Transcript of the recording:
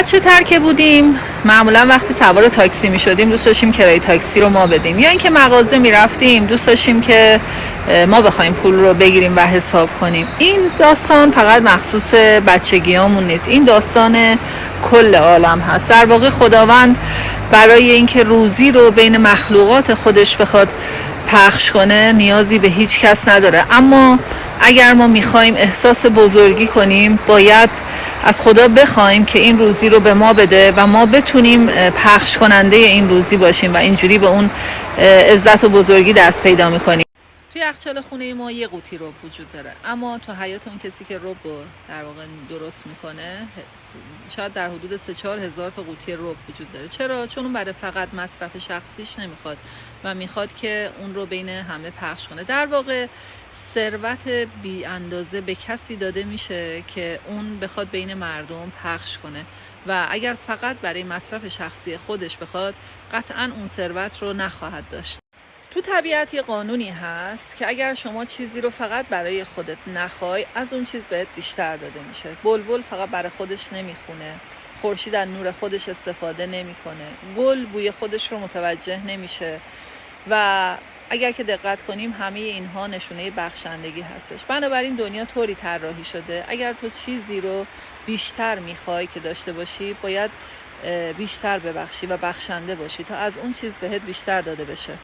بچه تر که بودیم معمولا وقتی سوار تاکسی می شدیم دوست داشتیم کرایه تاکسی رو ما بدیم، یا اینکه مغازه می رفتیم دوست داشتیم که ما بخوایم پول رو بگیریم و حساب کنیم. این داستان فقط مخصوص بچگیامون نیست، این داستان کل عالم هست. در واقع خداوند برای اینکه روزی رو بین مخلوقات خودش بخواد پخش کنه نیازی به هیچ کس نداره، اما اگر ما میخوایم احساس بزرگی کنیم باید از خدا بخوایم که این روزی رو به ما بده و ما بتونیم پخش کننده این روزی باشیم و اینجوری به اون عزت و بزرگی دست پیدا میکنیم. توی یخچال خونه ما یه قوطی رب وجود داره، اما تو حیات اون کسی که رب رو در واقع درست میکنه شاید در حدود 3-4 هزار تا قوطی رب وجود داره. چرا؟ چون اون برای فقط مصرف شخصیش نمیخواد و میخواد که اون رو بین همه پخش کنه. در واقع ثروت بی اندازه به کسی داده میشه که اون بخواد بین مردم پخش کنه و اگر فقط برای مصرف شخصی خودش بخواد قطعاً اون ثروت رو نخواهد داشت. تو طبیعت یه قانونی هست که اگر شما چیزی رو فقط برای خودت نخوای از اون چیز بهت بیشتر داده میشه. بلبل فقط برای خودش نمیخونه، خورشید از نور خودش استفاده نمیکنه، گل بوی خودش رو متوجه نمیشه و اگر که دقت کنیم همه اینها نشونه بخشندگی هستش. بنابراین دنیا طوری طراحی شده اگر تو چیزی رو بیشتر میخوای که داشته باشی باید بیشتر ببخشی و بخشنده باشی تا از اون چیز بهت بیشتر داده بشه.